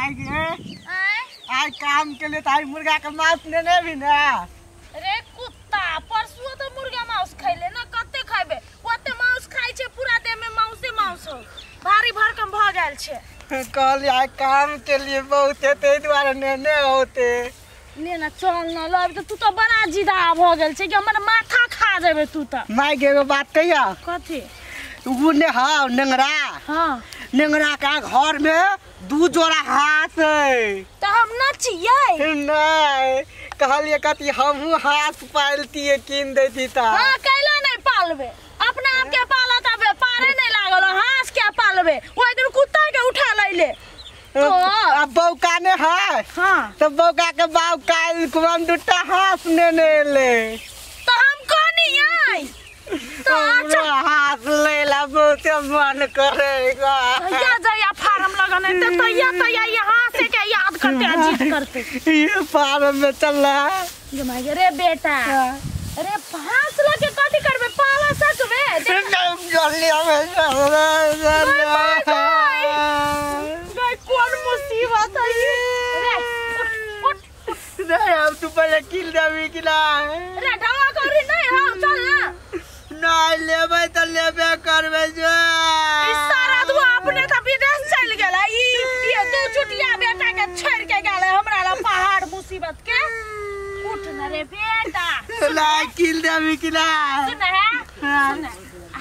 माई गे आज काम के लिए तारी मुर्गा के मांस लेने भी ना। अरे कुत्ता परसुओ तो मुर्गा मांस खैले ना कते खाइबे ओते मांस खाइ छे पूरा देह में मांसे मांस हो भारी भरकम भ गेल छे। कहली आज काम के लिए बहुत है ते द्वारा नेने होते लेना चल ना लब तो तू तो बड़ा जिदा भ गेल छे कि हमर माथा खा जेबे तू त। माई गे एगो बात कहिया कथि उ ने हां नेंगरा हां नेंगरा का घर में 2 जोड़ा हाथ है तो हम नचिए नहीं कहलिए कथि हमहू हाथ पालती है कीन देती ता। हां कैला नहीं पालबे अपना आप के पाला तबे पारे नहीं लागल हांस के पालबे ओइ दिन कुत्ता के उठा लैले तो अब बौकाने है हां तो बौका के बाप काल कुम दुटा हाथ नेने ले तो हम कोनी आई तो अच्छा हाथ ले ला बहुत मन करेगा या जाया फार्म लगाने तो यहाँ से क्या याद करते अजीत करते ये फार्म में चल रहा है जमाई रे बेटा अरे फांस लगे कथि करबे पाला सकबे गई कौन मुसीबत है रे उठ नहीं अब तू पहले किल देवी कि ना रे ढवा करी नहीं हम चल ना नहीं लेबे तो लेबे करबे जो इस सारा तू अपने तो विदेश चल गेला ये दो छुटिया बेटा के छोड़ के गेले हमरा ला पहाड़ मुसीबत के उठ न रे बेटा नहीं किल देवी कि ना सुन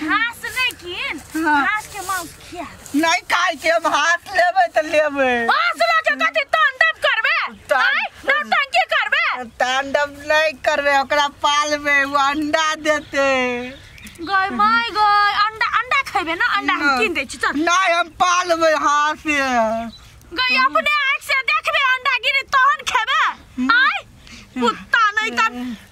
हास नहीं किन हास के मांस खिया नहीं खाई के हम हाथ लेबे तो लेबे हास लगे कथि तांडव करबे नौटंकी करबे तांडव नहीं करबे ओकरा पालबे वो अंडा देते गय माय गय अंडा अंडा खइबे ना अंडा हम किन दे छी चल नहीं हम पालबे हाथ से गय अपने आँख से देखबे अंडा गिरी तहन खेबे आय कुत्ता नहीं त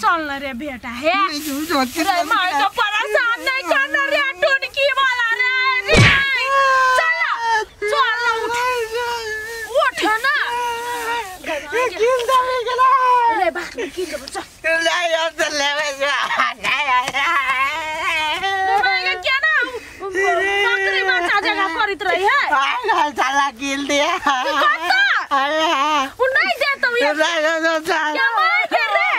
चल न रे बेटा हे रे माय का परेशान नहीं करना रे टुनकी वाला रे चल उठ ना किल देवे गेला रे बात में किन देबो चल नहीं हम तो लेबे माय क्या ना बकरी बच्चा जगह करित रही है हां साला किल दिया कुत्ता अरे वो नहीं दे तो ये क्या मार के रे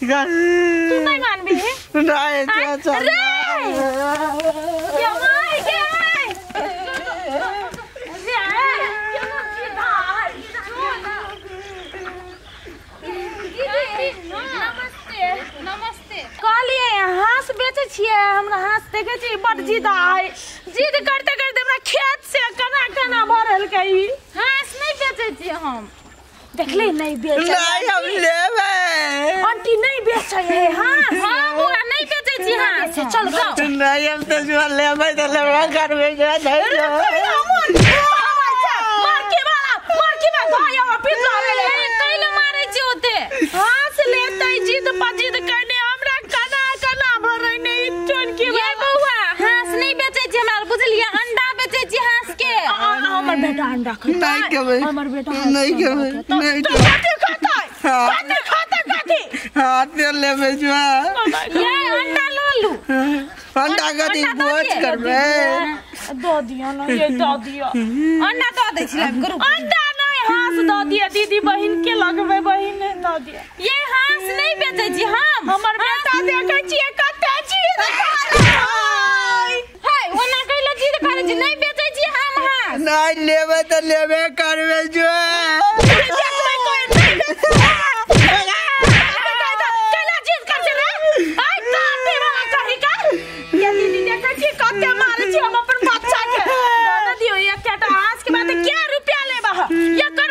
तू नहीं मान भी नहीं चल क्या मार के हांस बेचे छिए हमरा हांस देखे छी बड जिदा है जिद करते करते हमरा खेत से कना कना भरल गई हांस नहीं बेचे छी हम देखले नहीं बेचे नहीं हम लेबे आंटी नहीं बेचे है हां हां बुआ नहीं बेचे छी हांस चल गो नहीं हम तो जो लेबे तो लेबे करबे जो मार के बा भाया पिता ले कैले मारे छी होते हांस लेते जिद पजिद करने हमरा कना कना भरै नहीं टोन के ये बउआ हांस नहीं बेचे छी हमरा बुझलिए अंडा बेचे छी हांस के हमर बेटा अंडा खाता नहीं केबे हमर बेटा नहीं केबे नहीं तो कथि खाता कथि हाथ में लेबे जो ये अंडा लो लू अंडा कथि बोझ करबे दो दियो ना ये दो दियो अंडा तो दे छी करू अंडा नहीं हांस दो दिया दीदी बहन के लगबे बहन ने दो दिया ये हांस नहीं बेचे छी हम हमर बेटा देखे छी कते चीज हाय ओना कहले चीज करे छी नहीं बेचे छी हम हांस नहीं लेबे तो लेबे करबे जो देखबै कोई नहीं कहला चीज कर छी रे हाय काटे वाला कहि का ये दीदी देखे छी कते मारे छी हम अपन बच्चा के दादा दियो ये केटा हांस के बात क्या रुपया लेबा ये कर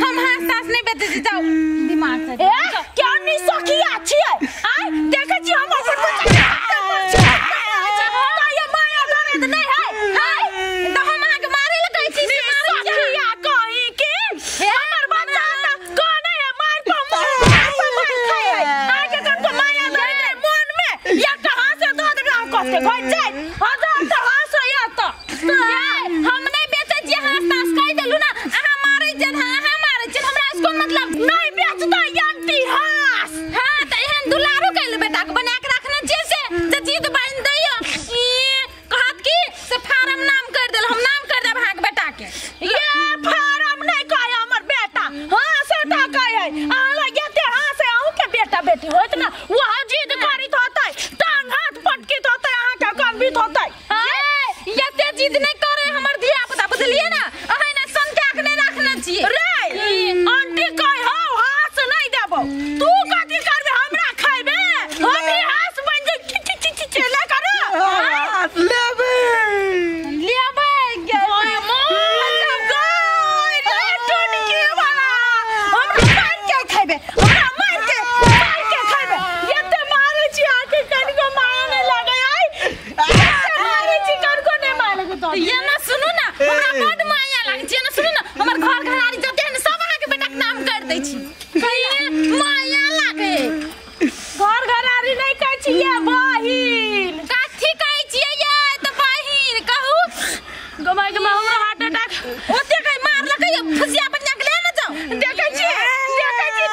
हम हांस तास नहीं बेचे छी जाओ दिमाग से क्या नहीं सखी अच्छी है आय देखे छी हम अपन बच्चा ये माया दर्द नहीं है हाय तो हम आके मारे ल कहै छी सखिया कहि के फारम नहीं कहे हमर बेटा हां से टका है आ लगते हां से आहू के बेटा बेटी होत ना वहां जिद करित होतै टांग हाथ पटकित होतै आहा के कनबित होतै ये जिद नहीं करे हमर धिया पुता बुझलिए ना अहे ना संख्या के नहीं रखना चाहिए रे आंटी कह हो हाथ नहीं देबो तू कथि करबे हमरा खाइबे हम ही हाथ बन जे चले कर हाथ लेबे ये ना सुनो ना हमरा बड माया लागे छै ना सुनो ना हमर घर घरारी जते ने सब अहाँ के बेटा के नाम कर दै छी कहिए माया लागे घर घरारी नहीं कहै छी ये बहिन काठी कहै छियै ये त बहिन कहू गमाय हमरा हार्ट अटैक ओते कहि मारलकै फुसिया बनिया के ले न जाओ देखै छी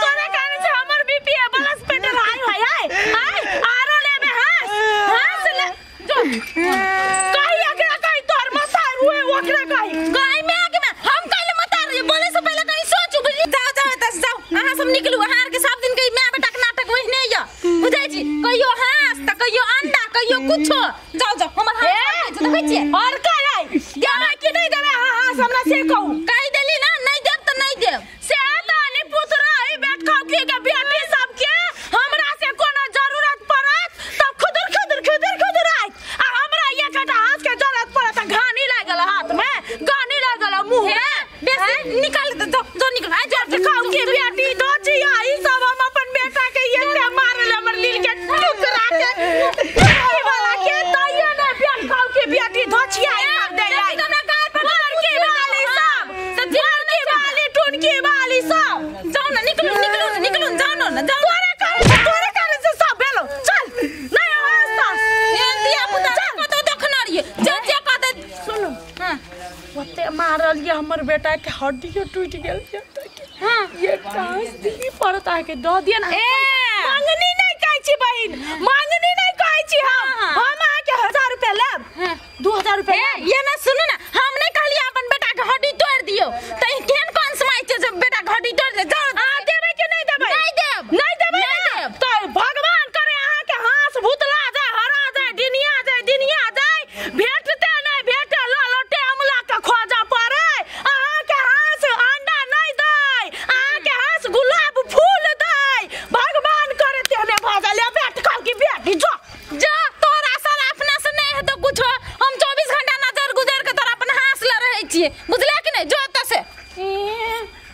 तोरे कारण से हमर बीपी है ब्लड प्रेशर हाई है आई आरो लेबे हां ले जो ओकरा कहि गाय में आगे में हम कहले मत रही बोले से पहले कहीं सोचू बुझली जाओ जाओ अहाँ सब निकलू अहाँ के सब दिन के मैं बेटा के नाटक वही नहीं या बुझै छी कहियो हास त कहियो अंडा कहियो कुछो जाओ हमर हाथ देखै छी और का है देबे कि नहीं देबे हां हमरा से कहू कहि देली ना नहीं देब त नहीं देब से तानी पुत्र है बेट खाऊ के बेटी सब के हमरा से कोनो जरूरत पड़त त खुदर आइ आ हमरा ये कटा हाथ के जरूरत पड़त घानी लागल हाथ में गानी लागल मुंह में बेसी निकाल दे जो निकल आ जब खाऊ के बेटी दो छी आई सब हम अपन बेटा के ये से मारल हमर दिल के टुकड़ा के वाला के तइयो ने बेट खाऊ के बेटी दो छी आई सब दे आई ना गाय पर लड़की वाली सब तो लड़की वाली टुनकी वाली सब जाओ ना निकलू जाओ ना जाओ तोरे करे से सब भेलो चल नहीं वास्ता ये दिया पुता को तो देखना रही जे कहते सुनो हां ओते मारल ये हमर बेटा के हड्डी टूट गेल हां ये कांस दी पड़ता के दो दिया ना मांगनी नहीं कहै छी बहिन मांगनी नहीं कहै छी हम आ के 1000 रुपया लेब 2000 रुपया ये ना सुनो ना हम नहीं